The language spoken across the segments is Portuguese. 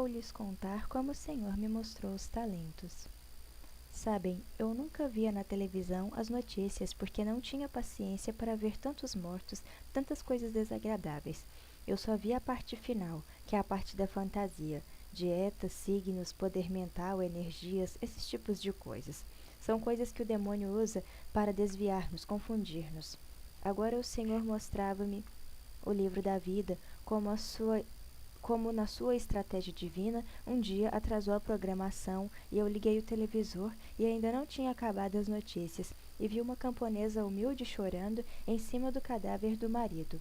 vou lhes contar como o Senhor me mostrou os talentos. Sabem, eu nunca via na televisão as notícias porque não tinha paciência para ver tantos mortos, tantas coisas desagradáveis. Eu só via a parte final, que é a parte da fantasia. Dietas, signos, poder mental, energias, esses tipos de coisas. São coisas que o demônio usa para desviar-nos, confundir-nos. Agora o Senhor mostrava-me o livro da vida como na sua estratégia divina, um dia atrasou a programação e eu liguei o televisor e ainda não tinha acabado as notícias e vi uma camponesa humilde chorando em cima do cadáver do marido.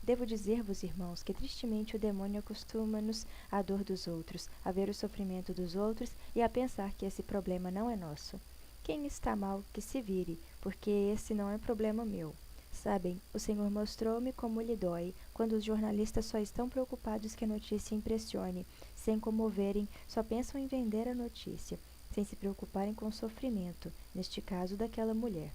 Devo dizer-vos, irmãos, que tristemente o demônio acostuma-nos à dor dos outros, a ver o sofrimento dos outros e a pensar que esse problema não é nosso. Quem está mal, que se vire, porque esse não é problema meu. Sabem, o Senhor mostrou-me como lhe dói quando os jornalistas só estão preocupados que a notícia impressione, sem comoverem, só pensam em vender a notícia, sem se preocuparem com o sofrimento, neste caso daquela mulher.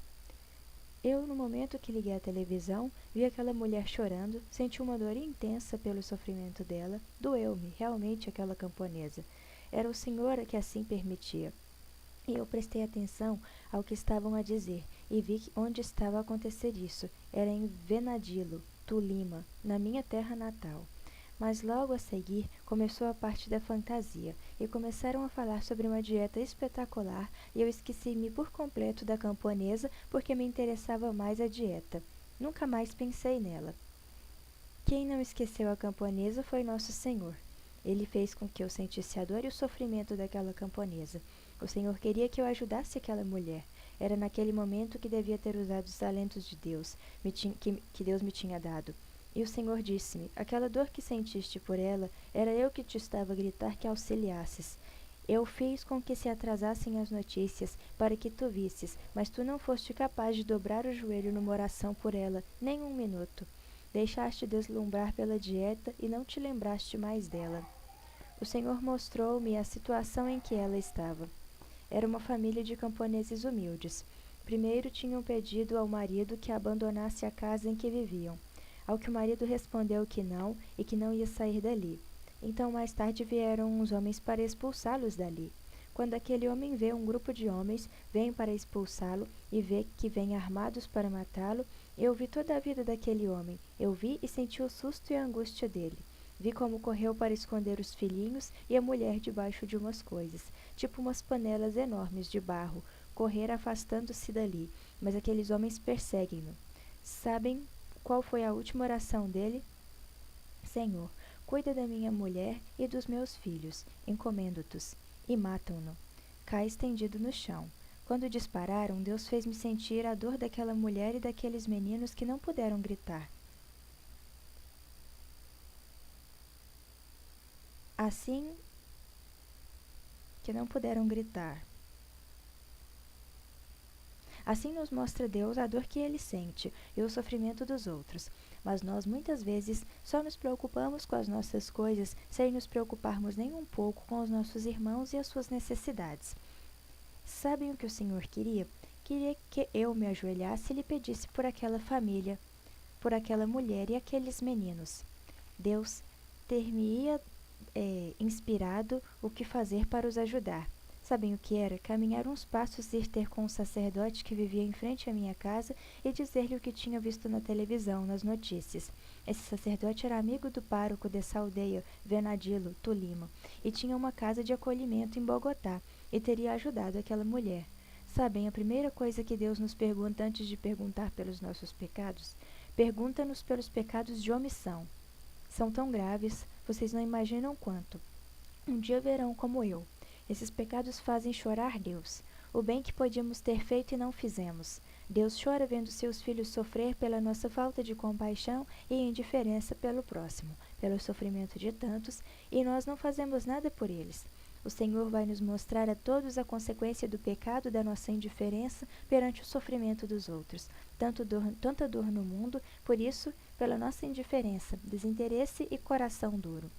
Eu, no momento que liguei a televisão, vi aquela mulher chorando, senti uma dor intensa pelo sofrimento dela, doeu-me, realmente, aquela camponesa. Era o Senhor que assim permitia. E eu prestei atenção ao que estavam a dizer e vi que onde estava a acontecer isso. Era em Venadilo, Tulima, na minha terra natal. Mas logo a seguir começou a parte da fantasia e começaram a falar sobre uma dieta espetacular e eu esqueci-me por completo da camponesa porque me interessava mais a dieta. Nunca mais pensei nela. Quem não esqueceu a camponesa foi Nosso Senhor. Ele fez com que eu sentisse a dor e o sofrimento daquela camponesa. O Senhor queria que eu ajudasse aquela mulher. Era naquele momento que devia ter usado os talentos de Deus, que Deus me tinha dado. E o Senhor disse-me, aquela dor que sentiste por ela, era eu que te estava a gritar que auxiliasses. Eu fiz com que se atrasassem as notícias, para que tu visses, mas tu não foste capaz de dobrar o joelho numa oração por ela, nem um minuto. Deixaste deslumbrar pela dieta e não te lembraste mais dela. O Senhor mostrou-me a situação em que ela estava. Era uma família de camponeses humildes. Primeiro tinham pedido ao marido que abandonasse a casa em que viviam, ao que o marido respondeu que não e que não ia sair dali. Então mais tarde vieram uns homens para expulsá-los dali. Quando aquele homem vê um grupo de homens, vem para expulsá-lo e vê que vêm armados para matá-lo, eu vi toda a vida daquele homem. Eu vi e senti o susto e a angústia dele. Vi como correu para esconder os filhinhos e a mulher debaixo de umas coisas, tipo umas panelas enormes de barro, correr afastando-se dali, mas aqueles homens perseguem-no. Sabem qual foi a última oração dele? Senhor, cuida da minha mulher e dos meus filhos, encomendo-tos. E matam-no. Cai estendido no chão. Quando dispararam, Deus fez-me sentir a dor daquela mulher e daqueles meninos que não puderam gritar. Assim que não puderam gritar. Assim nos mostra Deus a dor que ele sente e o sofrimento dos outros. Mas nós muitas vezes só nos preocupamos com as nossas coisas sem nos preocuparmos nem um pouco com os nossos irmãos e as suas necessidades. Sabem o que o Senhor queria? Queria que eu me ajoelhasse e lhe pedisse por aquela família, por aquela mulher e aqueles meninos. Deus ter-me-ia inspirado o que fazer para os ajudar. Sabem o que era? Caminhar uns passos e ir ter com um sacerdote que vivia em frente à minha casa e dizer-lhe o que tinha visto na televisão, nas notícias. Esse sacerdote era amigo do pároco dessa aldeia, Venadilo, Tulima, e tinha uma casa de acolhimento em Bogotá, e teria ajudado aquela mulher. Sabem, a primeira coisa que Deus nos pergunta antes de perguntar pelos nossos pecados? Pergunta-nos pelos pecados de omissão. São tão graves, vocês não imaginam quanto. Um dia verão como eu. Esses pecados fazem chorar Deus. O bem que podíamos ter feito e não fizemos. Deus chora vendo seus filhos sofrer pela nossa falta de compaixão e indiferença pelo próximo, pelo sofrimento de tantos, e nós não fazemos nada por eles. O Senhor vai nos mostrar a todos a consequência do pecado da nossa indiferença perante o sofrimento dos outros. Tanta dor no mundo, por isso, pela nossa indiferença, desinteresse e coração duro.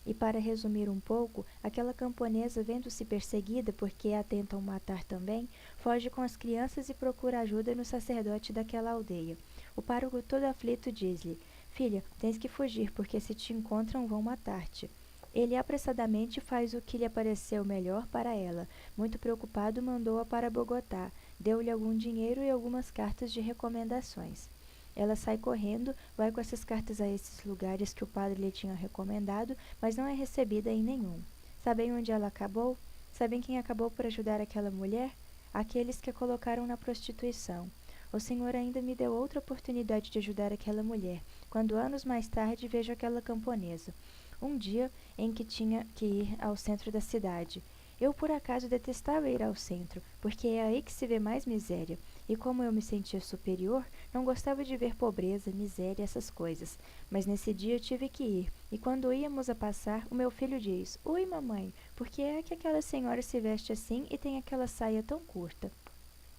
E para resumir um pouco, aquela camponesa, vendo-se perseguida porque a tentam matar também, foge com as crianças e procura ajuda no sacerdote daquela aldeia. O pároco todo aflito diz-lhe, filha, tens que fugir, porque se te encontram vão matar-te. Ele apressadamente faz o que lhe pareceu melhor para ela. Muito preocupado, mandou-a para Bogotá. Deu-lhe algum dinheiro e algumas cartas de recomendações. Ela sai correndo, vai com essas cartas a esses lugares que o padre lhe tinha recomendado, mas não é recebida em nenhum. Sabem onde ela acabou? Sabem quem acabou por ajudar aquela mulher? Aqueles que a colocaram na prostituição. O Senhor ainda me deu outra oportunidade de ajudar aquela mulher, quando anos mais tarde vejo aquela camponesa. Um dia em que tinha que ir ao centro da cidade. Eu, por acaso, detestava ir ao centro, porque é aí que se vê mais miséria, e como eu me sentia superior, não gostava de ver pobreza, miséria, essas coisas. Mas nesse dia tive que ir, e quando íamos a passar, o meu filho diz: Oi, mamãe, por que é que aquela senhora se veste assim e tem aquela saia tão curta?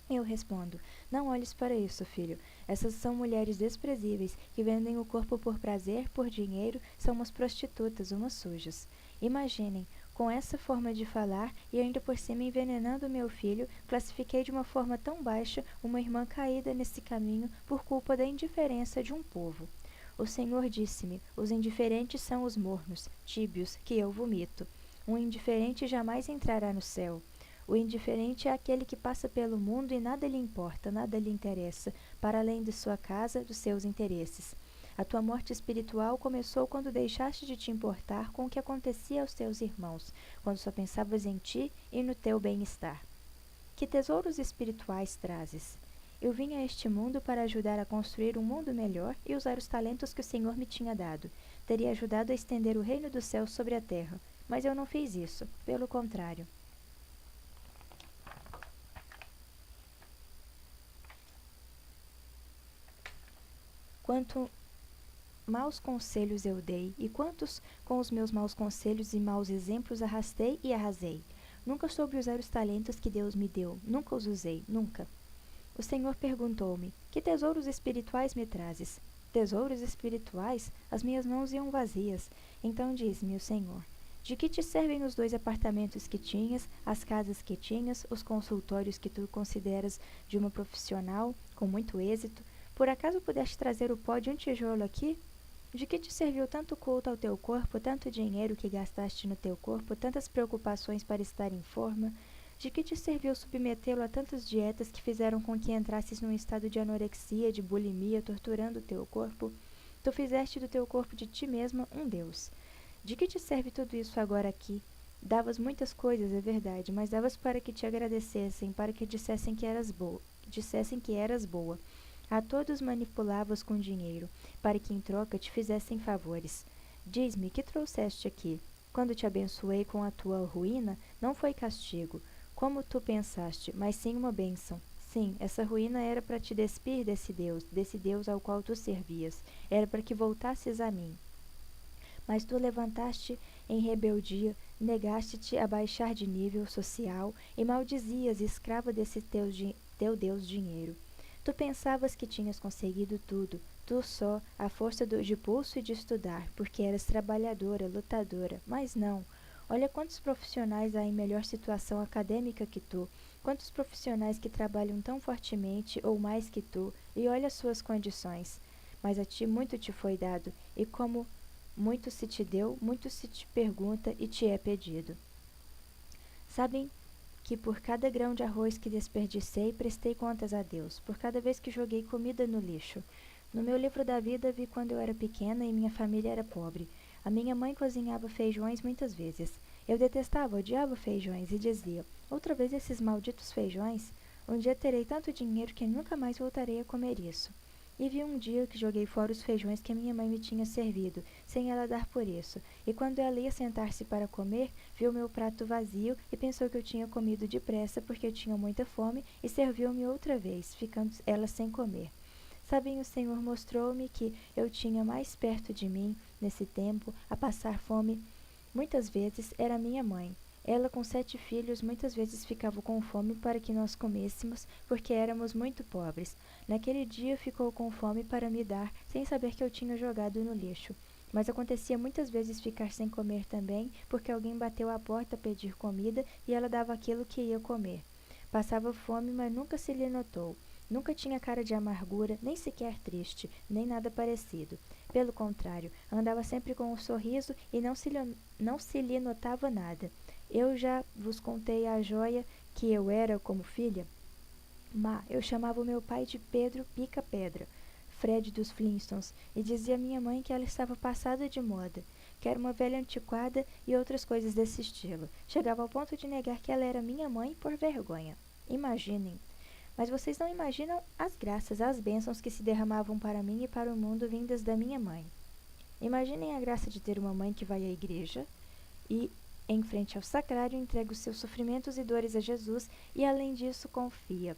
Eu respondo: Não olhes para isso, filho. Essas são mulheres desprezíveis que vendem o corpo por prazer, por dinheiro, são umas prostitutas, umas sujas. Imaginem, com essa forma de falar e ainda por cima envenenando meu filho, classifiquei de uma forma tão baixa uma irmã caída nesse caminho por culpa da indiferença de um povo. O Senhor disse-me: Os indiferentes são os mornos, tíbios, que eu vomito. Um indiferente jamais entrará no céu. O indiferente é aquele que passa pelo mundo e nada lhe importa, nada lhe interessa, para além de sua casa, dos seus interesses. A tua morte espiritual começou quando deixaste de te importar com o que acontecia aos teus irmãos, quando só pensavas em ti e no teu bem-estar. Que tesouros espirituais trazes? Eu vim a este mundo para ajudar a construir um mundo melhor e usar os talentos que o Senhor me tinha dado. Teria ajudado a estender o reino dos céus sobre a terra, mas eu não fiz isso, pelo contrário. Quanto maus conselhos eu dei, e quantos com os meus maus conselhos e maus exemplos arrastei e arrasei. Nunca soube usar os talentos que Deus me deu, nunca os usei, nunca. O Senhor perguntou-me: Que tesouros espirituais me trazes? Tesouros espirituais? As minhas mãos iam vazias. Então diz-me o Senhor: De que te servem os 2 apartamentos que tinhas, as casas que tinhas, os consultórios que tu consideras de uma profissional com muito êxito? Por acaso pudeste trazer o pó de um tijolo aqui? De que te serviu tanto culto ao teu corpo, tanto dinheiro que gastaste no teu corpo, tantas preocupações para estar em forma? De que te serviu submetê-lo a tantas dietas que fizeram com que entrasses num estado de anorexia, de bulimia, torturando o teu corpo? Tu fizeste do teu corpo de ti mesma um Deus. De que te serve tudo isso agora aqui? Davas muitas coisas, é verdade, mas davas para que te agradecessem, para que dissessem que eras boa. A todos manipulavas com dinheiro, para que em troca te fizessem favores. Diz-me, que trouxeste aqui? Quando te abençoei com a tua ruína, não foi castigo, como tu pensaste, mas sim uma bênção. Sim, essa ruína era para te despir desse Deus ao qual tu servias. Era para que voltasses a mim. Mas tu levantaste em rebeldia, negaste-te a baixar de nível social e maldizias, escrava desse teu Deus dinheiro. Tu pensavas que tinhas conseguido tudo, tu só, à força de pulso e de estudar, porque eras trabalhadora, lutadora, mas não. Olha quantos profissionais há em melhor situação acadêmica que tu, quantos profissionais que trabalham tão fortemente ou mais que tu, e olha as suas condições. Mas a ti muito te foi dado, e como muito se te deu, muito se te pergunta e te é pedido. Sabem que por cada grão de arroz que desperdicei, prestei contas a Deus, por cada vez que joguei comida no lixo. No meu livro da vida vi quando eu era pequena e minha família era pobre. A minha mãe cozinhava feijões muitas vezes. Eu detestava, odiava feijões e dizia: outra vez esses malditos feijões? Um dia terei tanto dinheiro que nunca mais voltarei a comer isso. E vi um dia que joguei fora os feijões que minha mãe me tinha servido, sem ela dar por isso, e quando ela ia sentar-se para comer, viu meu prato vazio e pensou que eu tinha comido depressa porque eu tinha muita fome e serviu-me outra vez, ficando ela sem comer. Sabem, o Senhor mostrou-me que eu tinha mais perto de mim, nesse tempo, a passar fome. Muitas vezes era minha mãe. Ela, com 7 filhos, muitas vezes ficava com fome para que nós comêssemos, porque éramos muito pobres. Naquele dia ficou com fome para me dar, sem saber que eu tinha jogado no lixo. Mas acontecia muitas vezes ficar sem comer também, porque alguém bateu à porta a pedir comida e ela dava aquilo que ia comer. Passava fome, mas nunca se lhe notou. Nunca tinha cara de amargura, nem sequer triste, nem nada parecido. Pelo contrário, andava sempre com um sorriso e não se lhe notava nada. Eu já vos contei a joia que eu era como filha. Eu chamava o meu pai de Pedro Pica-Pedra, Fred dos Flintstones, e dizia à minha mãe que ela estava passada de moda, que era uma velha antiquada e outras coisas desse estilo. Chegava ao ponto de negar que ela era minha mãe por vergonha. Imaginem. Mas vocês não imaginam as graças, as bênçãos que se derramavam para mim e para o mundo vindas da minha mãe. Imaginem a graça de ter uma mãe que vai à igreja e, em frente ao sacrário, entrega os seus sofrimentos e dores a Jesus e, além disso, confia.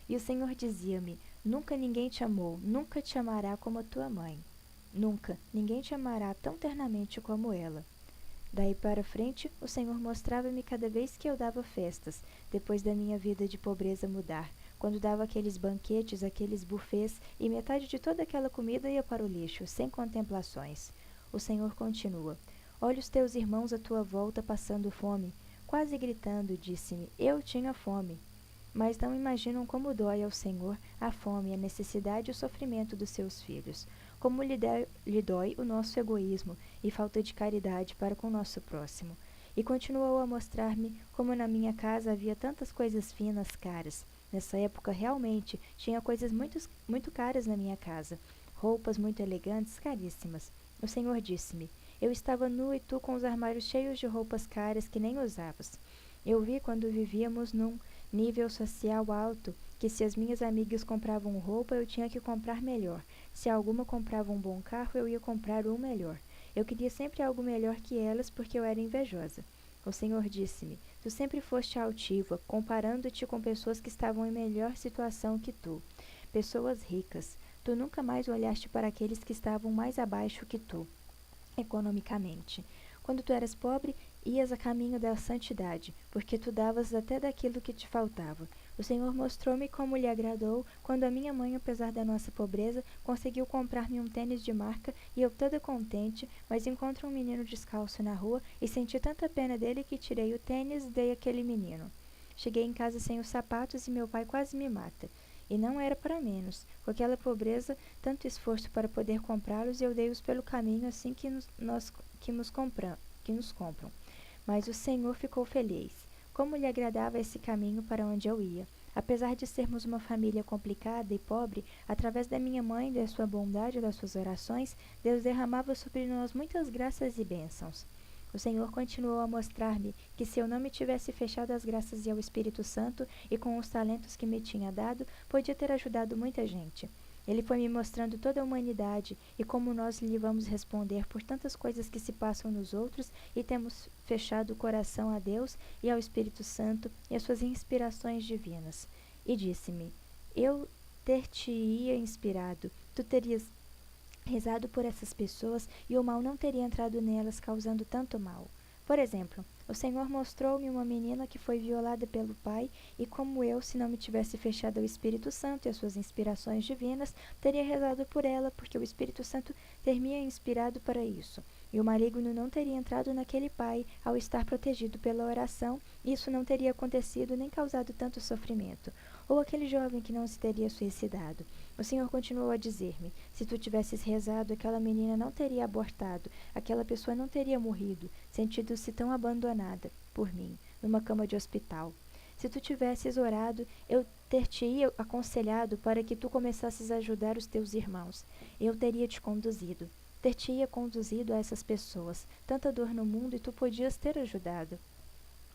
E o Senhor dizia-me: nunca ninguém te amou, nunca te amará como a tua mãe. Nunca ninguém te amará tão ternamente como ela. Daí para frente, o Senhor mostrava-me cada vez que eu dava festas, depois da minha vida de pobreza mudar, quando dava aqueles banquetes, aqueles buffets, e metade de toda aquela comida ia para o lixo, sem contemplações. O Senhor continua: olha os teus irmãos à tua volta passando fome. Quase gritando, disse-me: eu tinha fome. Mas não imaginam como dói ao Senhor a fome, a necessidade e o sofrimento dos seus filhos. Como lhe dói o nosso egoísmo e falta de caridade para com o nosso próximo. E continuou a mostrar-me como na minha casa havia tantas coisas finas, caras. Nessa época, realmente, tinha coisas muito caras na minha casa. Roupas muito elegantes, caríssimas. O Senhor disse-me: eu estava nu e tu com os armários cheios de roupas caras que nem usavas. Eu vi quando vivíamos num nível social alto que se as minhas amigas compravam roupa, eu tinha que comprar melhor. Se alguma comprava um bom carro, eu ia comprar um melhor. Eu queria sempre algo melhor que elas porque eu era invejosa. O Senhor disse-me: tu sempre foste altiva, comparando-te com pessoas que estavam em melhor situação que tu, pessoas ricas. Tu nunca mais olhaste para aqueles que estavam mais abaixo que tu, economicamente. Quando tu eras pobre, ias a caminho da santidade, porque tu davas até daquilo que te faltava. O Senhor mostrou-me como lhe agradou quando a minha mãe, apesar da nossa pobreza, conseguiu comprar-me um tênis de marca e eu toda contente, mas encontro um menino descalço na rua e senti tanta pena dele que tirei o tênis e dei àquele menino. Cheguei em casa sem os sapatos e meu pai quase me mata. E não era para menos. Com aquela pobreza, tanto esforço para poder comprá-los e eu dei-os pelo caminho assim que nos compram. Mas o Senhor ficou feliz. Como lhe agradava esse caminho para onde eu ia. Apesar de sermos uma família complicada e pobre, através da minha mãe, da sua bondade e das suas orações, Deus derramava sobre nós muitas graças e bênçãos. O Senhor continuou a mostrar-me que se eu não me tivesse fechado às graças e ao Espírito Santo e com os talentos que me tinha dado, podia ter ajudado muita gente. Ele foi me mostrando toda a humanidade e como nós lhe vamos responder por tantas coisas que se passam nos outros e temos fechado o coração a Deus e ao Espírito Santo e às suas inspirações divinas. E disse-me: eu ter-te-ia inspirado, tu terias rezado por essas pessoas e o mal não teria entrado nelas, causando tanto mal. Por exemplo, o Senhor mostrou-me uma menina que foi violada pelo pai e como eu, se não me tivesse fechado ao Espírito Santo e às suas inspirações divinas, teria rezado por ela, porque o Espírito Santo ter-me inspirado para isso. E o maligno não teria entrado naquele pai ao estar protegido pela oração, e isso não teria acontecido nem causado tanto sofrimento. Ou aquele jovem que não se teria suicidado. O Senhor continuou a dizer-me: se tu tivesses rezado, aquela menina não teria abortado, aquela pessoa não teria morrido, sentindo-se tão abandonada por mim, numa cama de hospital. Se tu tivesses orado, eu ter-te-ia aconselhado para que tu começasses a ajudar os teus irmãos. Eu teria te conduzido. Ter-te-ia conduzido a essas pessoas. Tanta dor no mundo e tu podias ter ajudado.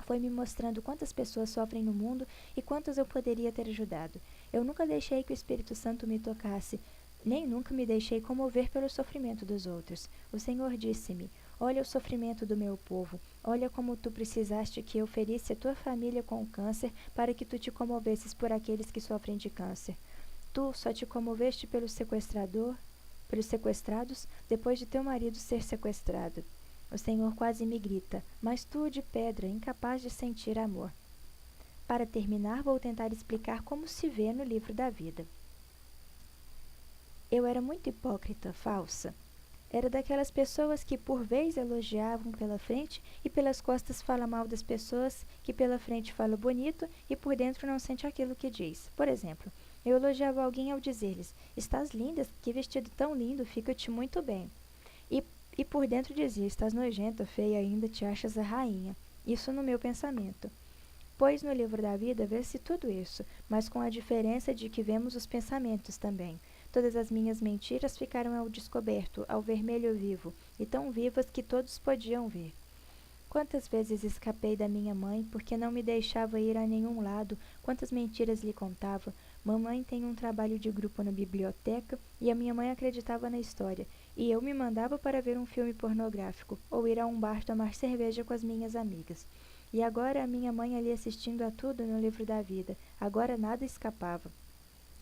Foi me mostrando quantas pessoas sofrem no mundo e quantas eu poderia ter ajudado. Eu nunca deixei que o Espírito Santo me tocasse, nem nunca me deixei comover pelo sofrimento dos outros. O Senhor disse-me: olha o sofrimento do meu povo, olha como tu precisaste que eu ferisse a tua família com câncer para que tu te comovesses por aqueles que sofrem de câncer. Tu só te comoveste pelos sequestrados, depois de teu marido ser sequestrado. O Senhor quase me grita: mas tu de pedra, incapaz de sentir amor. Para terminar, vou tentar explicar como se vê no livro da vida. Eu era muito hipócrita, falsa. Era daquelas pessoas que por vez elogiavam pela frente e pelas costas fala mal das pessoas, que pela frente fala bonito e por dentro não sente aquilo que diz. Por exemplo, Eu elogiava alguém ao dizer-lhes: estás linda, que vestido tão lindo, fica-te muito bem. E, e por dentro dizia: estás nojenta, feia ainda, te achas a rainha. Isso no meu pensamento. Pois no livro da vida vê-se tudo isso, mas com a diferença de que vemos os pensamentos também. Todas as minhas mentiras ficaram ao descoberto, ao vermelho vivo, e tão vivas que todos podiam ver. Quantas vezes escapei da minha mãe porque não me deixava ir a nenhum lado, quantas mentiras lhe contava. Mamãe tem um trabalho de grupo na biblioteca e a minha mãe acreditava na história, e eu me mandava para ver um filme pornográfico ou ir a um bar tomar cerveja com as minhas amigas. E agora a minha mãe ali assistindo a tudo no livro da vida. Agora nada escapava.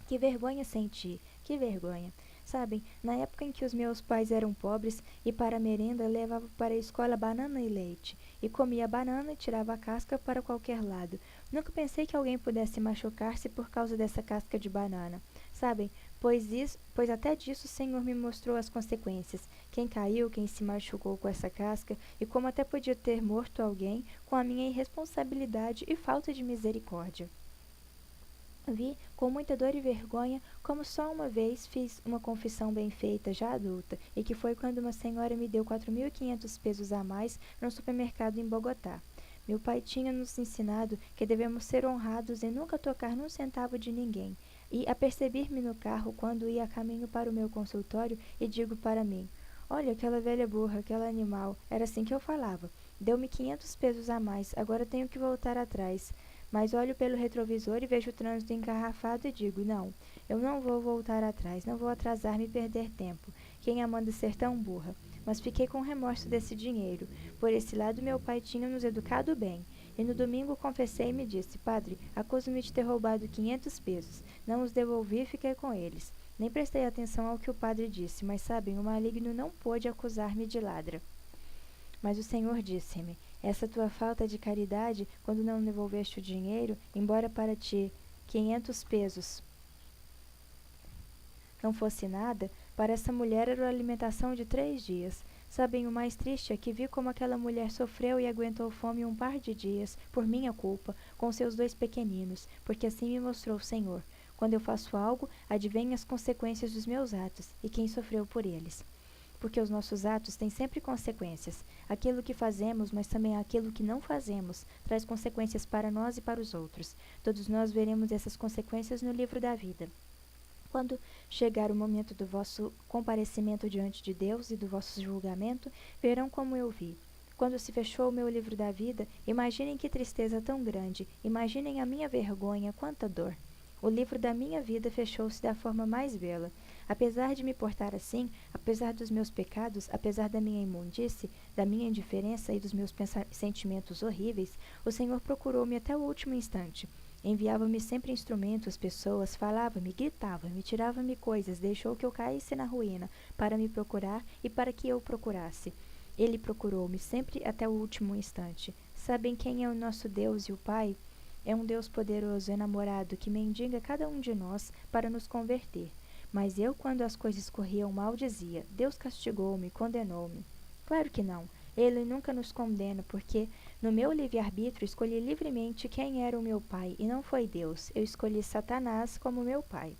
Que vergonha senti, que vergonha. Sabem, na época em que os meus pais eram pobres e para a merenda levava para a escola banana e leite, e comia banana e tirava a casca para qualquer lado. Nunca pensei que alguém pudesse machucar-se por causa dessa casca de banana. Sabem, pois até disso o Senhor me mostrou as consequências. Quem caiu, quem se machucou com essa casca, e como até podia ter morto alguém com a minha irresponsabilidade e falta de misericórdia. Vi, com muita dor e vergonha, como só uma vez fiz uma confissão bem feita, já adulta, e que foi quando uma senhora me deu 4.500 pesos a mais no supermercado em Bogotá. Meu pai tinha nos ensinado que devemos ser honrados e nunca tocar num centavo de ninguém. E apercebi-me no carro quando ia a caminho para o meu consultório e digo para mim: olha aquela velha burra, aquela animal. Era assim que eu falava. Deu-me 500 pesos a mais, agora tenho que voltar atrás. Mas olho pelo retrovisor e vejo o trânsito engarrafado e digo: não, eu não vou voltar atrás, não vou atrasar-me e perder tempo. Quem a manda ser tão burra? Mas fiquei com remorso desse dinheiro. Por esse lado, meu pai tinha nos educado bem. E no domingo confessei e me disse: padre, acuso-me de ter roubado 500 pesos. Não os devolvi e fiquei com eles. Nem prestei atenção ao que o padre disse, mas sabem, o maligno não pôde acusar-me de ladra. Mas o Senhor disse-me: essa tua falta de caridade, quando não devolveste o dinheiro, embora para ti 500 pesos não fosse nada, para essa mulher era a alimentação de 3 dias. Sabem, o mais triste é que vi como aquela mulher sofreu e aguentou fome um par de dias, por minha culpa, com seus 2 pequeninos, porque assim me mostrou o Senhor. Quando eu faço algo, advenho as consequências dos meus atos, e quem sofreu por eles. Porque os nossos atos têm sempre consequências. Aquilo que fazemos, mas também aquilo que não fazemos, traz consequências para nós e para os outros. Todos nós veremos essas consequências no livro da vida. Quando chegar o momento do vosso comparecimento diante de Deus e do vosso julgamento, verão como eu vi. Quando se fechou o meu livro da vida, imaginem que tristeza tão grande, imaginem a minha vergonha, quanta dor. O livro da minha vida fechou-se da forma mais bela. Apesar de me portar assim, apesar dos meus pecados, apesar da minha imundície, da minha indiferença e dos meus sentimentos horríveis, o Senhor procurou-me até o último instante. Enviava-me sempre instrumentos, pessoas, falava-me, gritava-me, tirava-me coisas, deixou que eu caísse na ruína, para me procurar e para que eu procurasse. Ele procurou-me sempre até o último instante. Sabem quem é o nosso Deus e o Pai? É um Deus poderoso, enamorado, que mendiga cada um de nós para nos converter. Mas eu, quando as coisas corriam mal, dizia: Deus castigou-me, condenou-me. Claro que não. Ele nunca nos condena, porque no meu livre-arbítrio escolhi livremente quem era o meu pai, e não foi Deus. Eu escolhi Satanás como meu pai.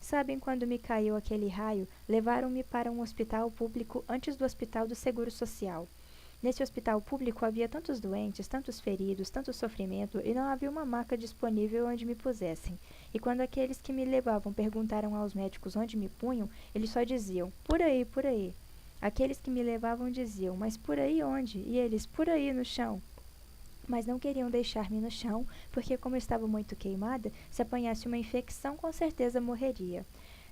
Sabem, quando me caiu aquele raio, levaram-me para um hospital público antes do hospital do Seguro Social. Nesse hospital público havia tantos doentes, tantos feridos, tanto sofrimento, e não havia uma maca disponível onde me pusessem. E quando aqueles que me levavam perguntaram aos médicos onde me punham, eles só diziam: por aí, por aí. Aqueles que me levavam diziam: mas por aí onde? E eles: por aí no chão. Mas não queriam deixar-me no chão, porque como eu estava muito queimada, se apanhasse uma infecção, com certeza morreria.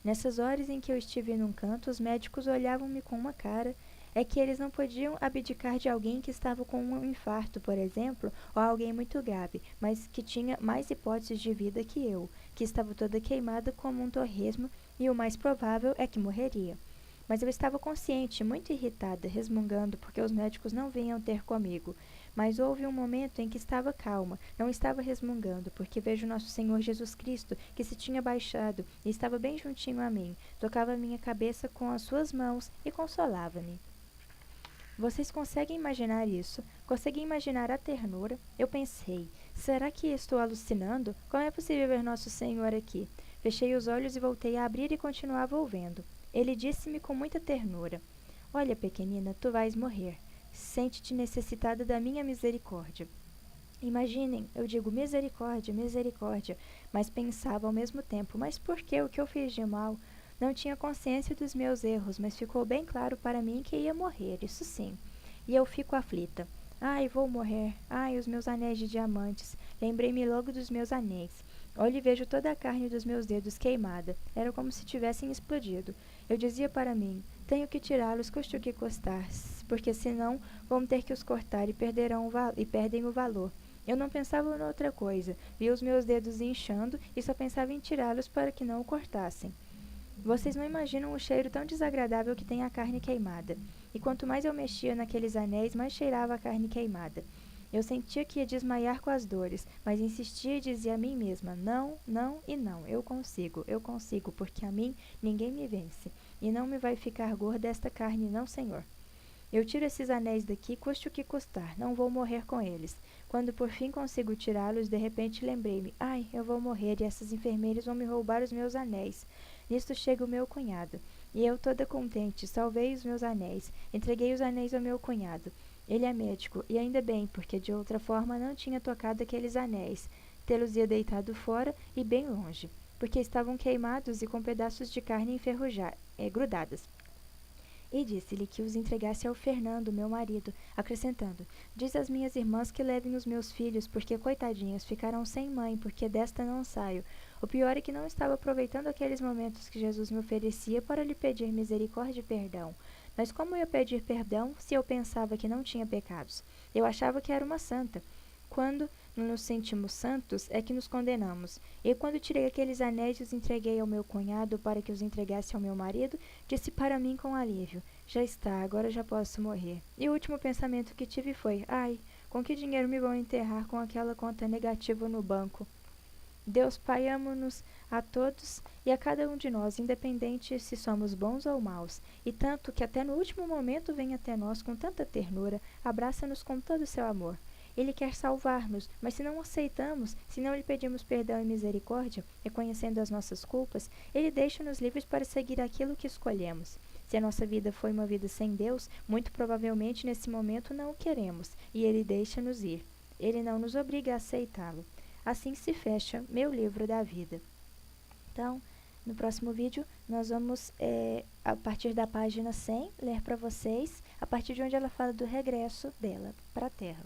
Nessas horas em que eu estive num canto, os médicos olhavam-me com uma cara. É que eles não podiam abdicar de alguém que estava com um infarto, por exemplo, ou alguém muito grave, mas que tinha mais hipóteses de vida que eu, que estava toda queimada como um torresmo, e o mais provável é que morreria. Mas eu estava consciente, muito irritada, resmungando, porque os médicos não vinham ter comigo. Mas houve um momento em que estava calma, não estava resmungando, porque vejo nosso Senhor Jesus Cristo, que se tinha baixado e estava bem juntinho a mim, tocava a minha cabeça com as suas mãos e consolava-me. Vocês conseguem imaginar isso? Conseguem imaginar a ternura? Eu pensei: será que estou alucinando? Como é possível ver Nosso Senhor aqui? Fechei os olhos e voltei a abrir e continuava ouvindo. Ele disse-me com muita ternura: Olha, pequenina, tu vais morrer. Sente-te necessitada da minha misericórdia. Imaginem, eu digo misericórdia, misericórdia, mas pensava ao mesmo tempo, mas por que o que eu fiz de mal? Não tinha consciência dos meus erros, mas ficou bem claro para mim que ia morrer, isso sim. E eu fico aflita. Ai, vou morrer. Ai, os meus anéis de diamantes. Lembrei-me logo dos meus anéis. Olho e vejo toda a carne dos meus dedos queimada. Era como se tivessem explodido. Eu dizia para mim, tenho que tirá-los, custe o que custar, porque senão vão ter que os cortar e perdem o valor. Eu não pensava em outra coisa. Vi os meus dedos inchando e só pensava em tirá-los para que não o cortassem. Vocês não imaginam o cheiro tão desagradável que tem a carne queimada. E quanto mais eu mexia naqueles anéis, mais cheirava a carne queimada. Eu sentia que ia desmaiar com as dores, mas insistia e dizia a mim mesma: não, não e não. Eu consigo, porque a mim ninguém me vence. E não me vai ficar gorda esta carne, não, Senhor. Eu tiro esses anéis daqui, custe o que custar, não vou morrer com eles. Quando por fim consigo tirá-los, de repente lembrei-me: ai, eu vou morrer e essas enfermeiras vão me roubar os meus anéis. Nisto chega o meu cunhado. E eu, toda contente, salvei os meus anéis, entreguei os anéis ao meu cunhado. Ele é médico, e ainda bem, porque de outra forma não tinha tocado aqueles anéis. Tê-los-ia deitado fora e bem longe, porque estavam queimados e com pedaços de carne grudadas. E disse-lhe que os entregasse ao Fernando, meu marido, acrescentando: diz às minhas irmãs que levem os meus filhos, porque, coitadinhos, ficarão sem mãe, porque desta não saio. O pior é que não estava aproveitando aqueles momentos que Jesus me oferecia para lhe pedir misericórdia e perdão. Mas como eu ia pedir perdão se eu pensava que não tinha pecados? Eu achava que era uma santa. Quando nos sentimos santos, é que nos condenamos. E quando tirei aqueles anéis e os entreguei ao meu cunhado para que os entregasse ao meu marido, disse para mim com alívio: já está, agora já posso morrer. E o último pensamento que tive foi: ai, com que dinheiro me vão enterrar com aquela conta negativa no banco? Deus Pai ama-nos a todos e a cada um de nós, independente se somos bons ou maus, e tanto que até no último momento vem até nós com tanta ternura, abraça-nos com todo o seu amor. Ele quer salvar-nos, mas se não aceitamos, se não lhe pedimos perdão e misericórdia, reconhecendo as nossas culpas, ele deixa-nos livres para seguir aquilo que escolhemos. Se a nossa vida foi uma vida sem Deus, muito provavelmente nesse momento não o queremos, e ele deixa-nos ir. Ele não nos obriga a aceitá-lo. Assim se fecha meu livro da vida. Então, no próximo vídeo, nós vamos, a partir da página 100, ler para vocês, a partir de onde ela fala do regresso dela para a Terra.